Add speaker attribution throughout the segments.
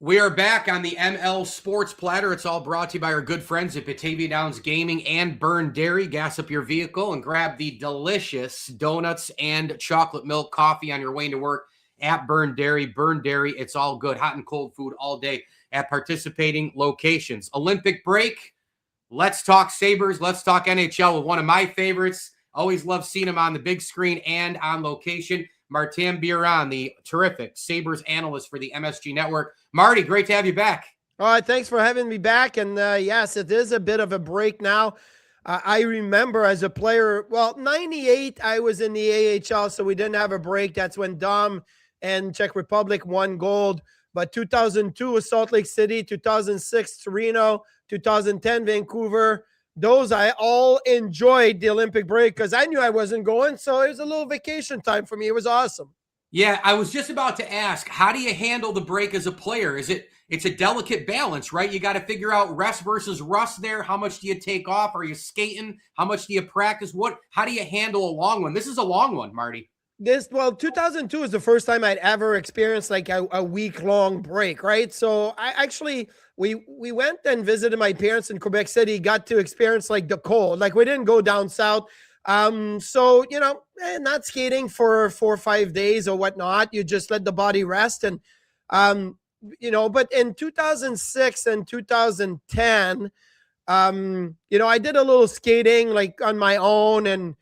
Speaker 1: We are back on the ML Sports Platter. It's all brought to you by our good friends at Batavia Downs Gaming and Burn Dairy. Gas up your vehicle and grab the delicious donuts and chocolate milk coffee on your way to work at Burn Dairy. Burn Dairy, it's all good. Hot and cold food all day at participating locations. Olympic break. Let's talk Sabres. Let's talk NHL with one of my favorites. Always love seeing him on the big screen and on location. Martin Biron, the terrific Sabres analyst for the MSG Network. Marty, great to have you back.
Speaker 2: All right, thanks for having me back. And yes, it is a bit of a break now. I remember as a player, 98, I was in the AHL, so we didn't have a break. That's when Dom and Czech Republic won gold. But 2002 was Salt Lake City, 2006 Torino, 2010 Vancouver. Those I all enjoyed the Olympic break because I knew I wasn't going. So it was a little vacation time for me. It was awesome.
Speaker 1: Yeah, I was just about to ask, how do you handle the break as a player? It's a delicate balance, right? You got to figure out rest versus rust there. How much do you take off? Are you skating? How much do you practice? How do you handle a long one? This is a long one, Marty.
Speaker 2: 2002 is the first time I'd ever experienced like a week-long break, right? So I actually, we went and visited my parents in Quebec City, got to experience like the cold. Like we didn't go down south. So, not skating for 4 or 5 days or whatnot. You just let the body rest. And, but in 2006 and 2010, I did a little skating like on my own and,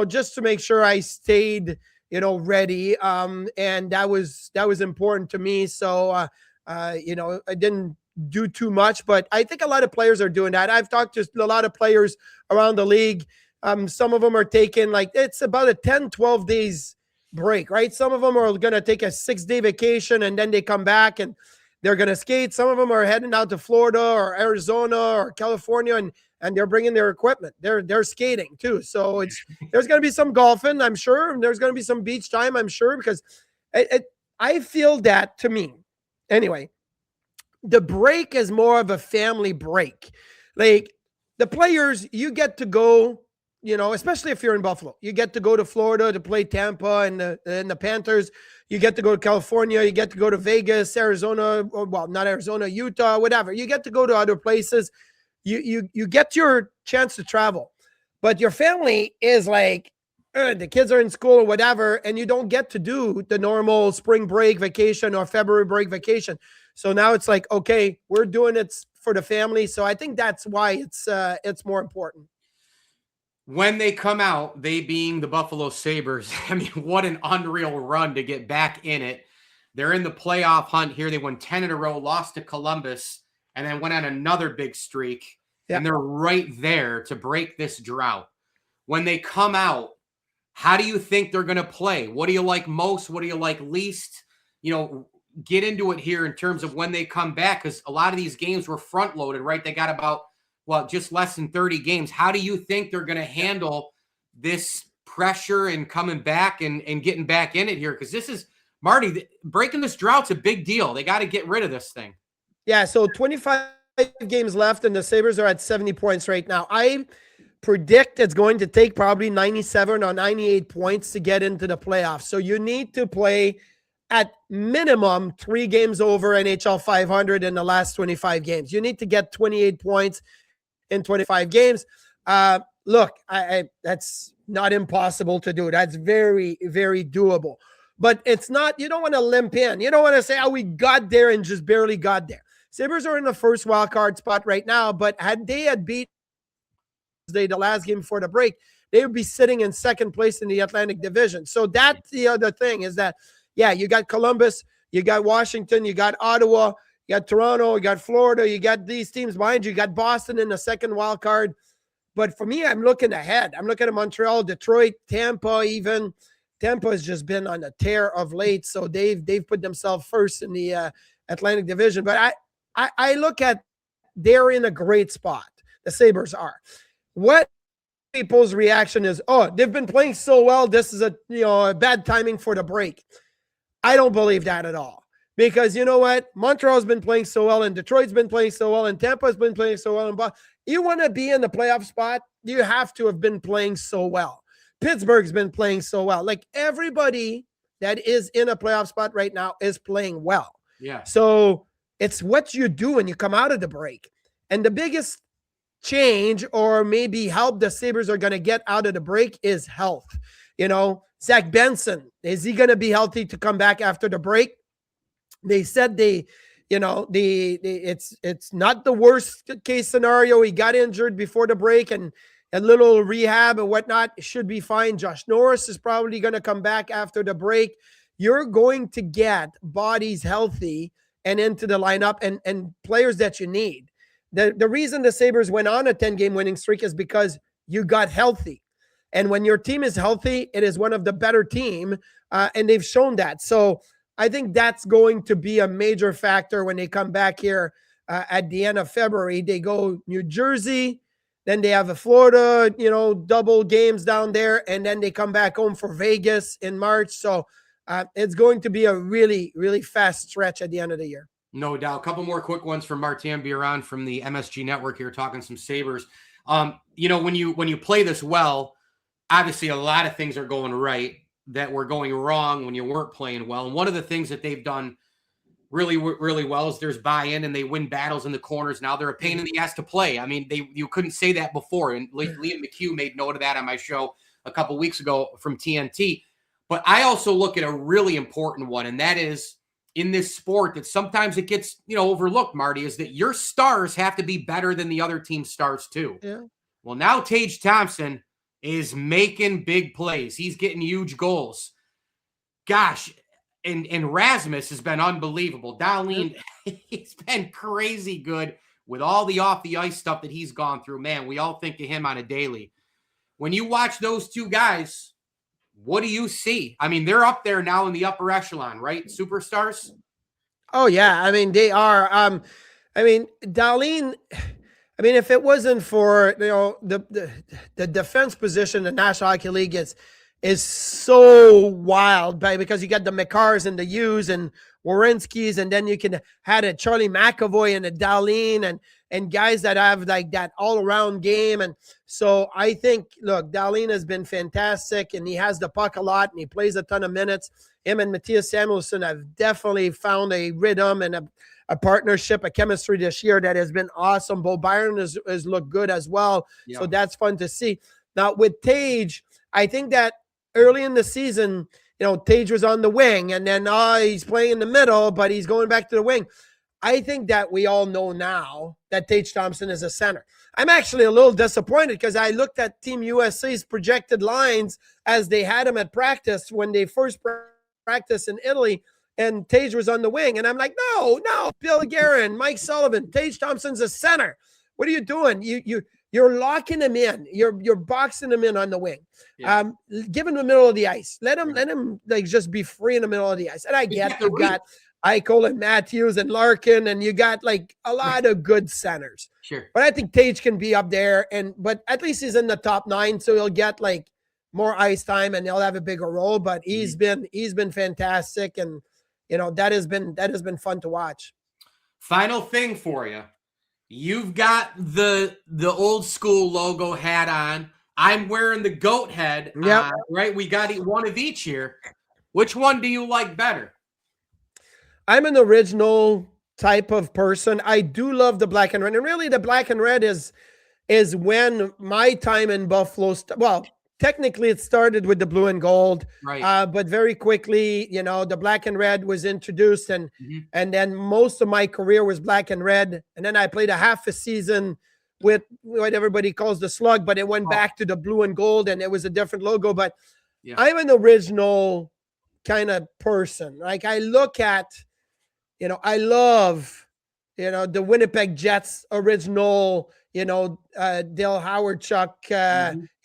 Speaker 2: just to make sure I stayed, ready. And that was important to me. So, I didn't do too much, but I think a lot of players are doing that. I've talked to a lot of players around the league. Some of them are taking like, it's about a 10, 12 days break, right? Some of them are going to take a 6-day vacation and then they come back and they're going to skate. Some of them are heading out to Florida or Arizona or California and they're bringing their equipment. They're skating too. So there's going to be some golfing, I'm sure. And there's going to be some beach time, I'm sure, because I feel that to me. Anyway, the break is more of a family break. Like the players, you get to go, especially if you're in Buffalo, you get to go to Florida to play Tampa and the Panthers. You get to go to California. You get to go to Vegas, Arizona, or not Arizona, Utah, whatever. You get to go to other places. You get your chance to travel, but your family is like, the kids are in school or whatever, and you don't get to do the normal spring break vacation or February break vacation. So now it's like, okay, we're doing it for the family. So I think that's why it's more important.
Speaker 1: When they come out, they being the Buffalo Sabres, I mean, what an unreal run to get back in it. They're in the playoff hunt here. They won 10 in a row, lost to Columbus, and then went on another big streak. Yep. And they're right there to break this drought. When they come out, how do you think they're going to play? What do you like most? What do you like least? Get into it here in terms of when they come back, because a lot of these games were front loaded, right? They got about, just less than 30 games. How do you think they're going to handle this pressure and coming back and getting back in it here? Because this is, Marty, breaking this drought's a big deal. They got to get rid of this thing.
Speaker 2: Yeah, so 25 games left, and the Sabres are at 70 points right now. I predict it's going to take probably 97 or 98 points to get into the playoffs. So you need to play at minimum 3 games over NHL 500 in the last 25 games. You need to get 28 points in 25 games. Look, that's not impossible to do. That's very, very doable. But it's not, you don't want to limp in. You don't want to say, we got there and just barely got there. Sabres are in the first wild card spot right now, but had beat the last game before the break, they would be sitting in second place in the Atlantic Division. So that's the other thing is that, you got Columbus, you got Washington, you got Ottawa, you got Toronto, you got Florida, you got these teams behind you. You got Boston in the second wild card. But for me, I'm looking ahead. I'm looking at Montreal, Detroit, Tampa even. Tampa has just been on a tear of late, so they've put themselves first in the Atlantic Division. But I look at they're in a great spot. The Sabres are. What people's reaction is, they've been playing so well. This is a bad timing for the break. I don't believe that at all. Because you know what? Montreal's been playing so well, and Detroit's been playing so well, and Tampa's been playing so well. And you want to be in the playoff spot, you have to have been playing so well. Pittsburgh's been playing so well. Like everybody that is in a playoff spot right now is playing well.
Speaker 1: Yeah.
Speaker 2: So It's what you do when you come out of the break. And the biggest change or maybe help the Sabres are going to get out of the break is health. Zach Benson, is he going to be healthy to come back after the break? They said it's not the worst case scenario. He got injured before the break and a little rehab and whatnot should be fine. Josh Norris is probably going to come back after the break. You're going to get bodies healthy and into the lineup and players that you need. The reason the Sabres went on a 10-game winning streak is because you got healthy. And when your team is healthy, it is one of the better team, and they've shown that. So I think that's going to be a major factor when they come back here at the end of February. They go New Jersey, then they have a Florida, double games down there, and then they come back home for Vegas in March. So it's going to be a really, really fast stretch at the end of the year.
Speaker 1: No doubt. A couple more quick ones from Martin Biron from the MSG Network here, talking some Sabres. When you play this well, obviously a lot of things are going right that were going wrong when you weren't playing well. And one of the things that they've done really, really well is there's buy-in and they win battles in the corners. Now they're a pain in the ass to play. I mean, you couldn't say that before. And Liam McHugh made note of that on my show a couple weeks ago from TNT. But I also look at a really important one, and that is in this sport that sometimes it gets, overlooked, Marty, is that your stars have to be better than the other team's stars too.
Speaker 2: Yeah.
Speaker 1: Well, now Tage Thompson is making big plays. He's getting huge goals. Gosh, and Rasmus has been unbelievable. Dahlin, he's been crazy good with all the off-the-ice stuff that he's gone through. Man, we all think of him on a daily. When you watch those two guys, what do you see? I mean, they're up there now in the upper echelon, right? Superstars?
Speaker 2: Oh, yeah. I mean, they are. Dahlin, if it wasn't for, the defense position, the National Hockey League is so wild, because you got the McCarrs and the Hughes and Werenskis, and then you can had a Charlie McAvoy and a Dahlin and guys that have like that all-around game. And so I think, look, Dahlin has been fantastic, and he has the puck a lot, and he plays a ton of minutes. Him and Matthias Samuelsson have definitely found a rhythm and a partnership, a chemistry this year that has been awesome. Bo Byron has looked good as well. Yeah. So that's fun to see. Now with Tage, I think that early in the season, Tage was on the wing, and then he's playing in the middle, but he's going back to the wing. I think that we all know now that Tage Thompson is a center. I'm actually a little disappointed because I looked at Team USA's projected lines as they had him at practice when they first practiced in Italy, and Tage was on the wing. And I'm like, no, Bill Guerin, Mike Sullivan, Tage Thompson's a center. What are you doing? You're locking him in. You're boxing him in on the wing. Yeah. Give him the middle of the ice. Let him like just be free in the middle of the ice. And I get you got Eichel and Matthews and Larkin, and you got like a lot of good centers.
Speaker 1: Sure.
Speaker 2: But I think Tage can be up there, but at least he's in the top 9, so he'll get like more ice time and he'll have a bigger role. But he's been fantastic, and that has been fun to watch.
Speaker 1: Final thing for you. You've got the old school logo hat on. I'm wearing the goat head.
Speaker 2: Yep.
Speaker 1: Right? We got one of each here. Which one do you like better?
Speaker 2: I'm an original type of person. I do love the black and red. And really the black and red is when my time in Buffalo, technically it started with the blue and gold,
Speaker 1: right?
Speaker 2: But very quickly, the black and red was introduced, and then most of my career was black and red. And then I played a half a season with what everybody calls the slug, but it went back to the blue and gold, and it was a different logo. But I'm an original kind of person. Like I look at, I love, the Winnipeg Jets original, Dale Howardchuk,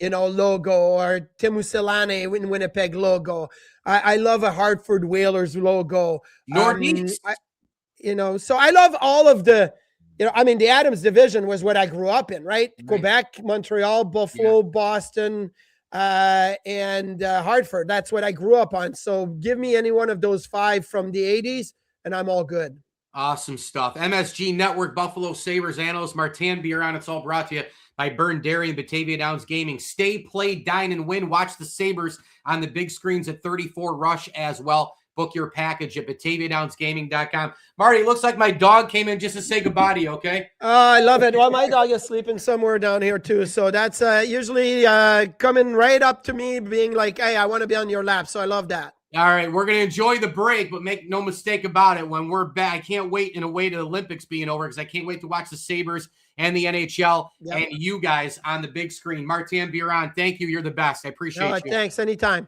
Speaker 2: logo, or Teemu Selanne in Winnipeg logo. I love a Hartford Whalers logo.
Speaker 1: Northeast.
Speaker 2: So I love all of the, the Adams division was what I grew up in, right? Quebec, Montreal, Buffalo, Boston, and Hartford. That's what I grew up on. So give me any one of those 5 from the 80s, and I'm all good.
Speaker 1: Awesome stuff. MSG Network Buffalo Sabres analyst Martin Biron. It's all brought to you by Burn Dairy and Batavia Downs Gaming. Stay, play, dine, and win. Watch the Sabres on the big screens at 34 Rush as well. Book your package at BataviaDownsGaming.com. Marty, it looks like my dog came in just to say goodbye to you, okay?
Speaker 2: I love it. Well, my dog is sleeping somewhere down here too. So that's usually coming right up to me being like, hey, I want to be on your lap. So I love that.
Speaker 1: All right, we're going to enjoy the break, but make no mistake about it. When we're back, I can't wait in a way to the Olympics being over because I can't wait to watch the Sabres and the NHL and you guys on the big screen. Martin Biron, thank you. You're the best. I appreciate you.
Speaker 2: Thanks. Anytime.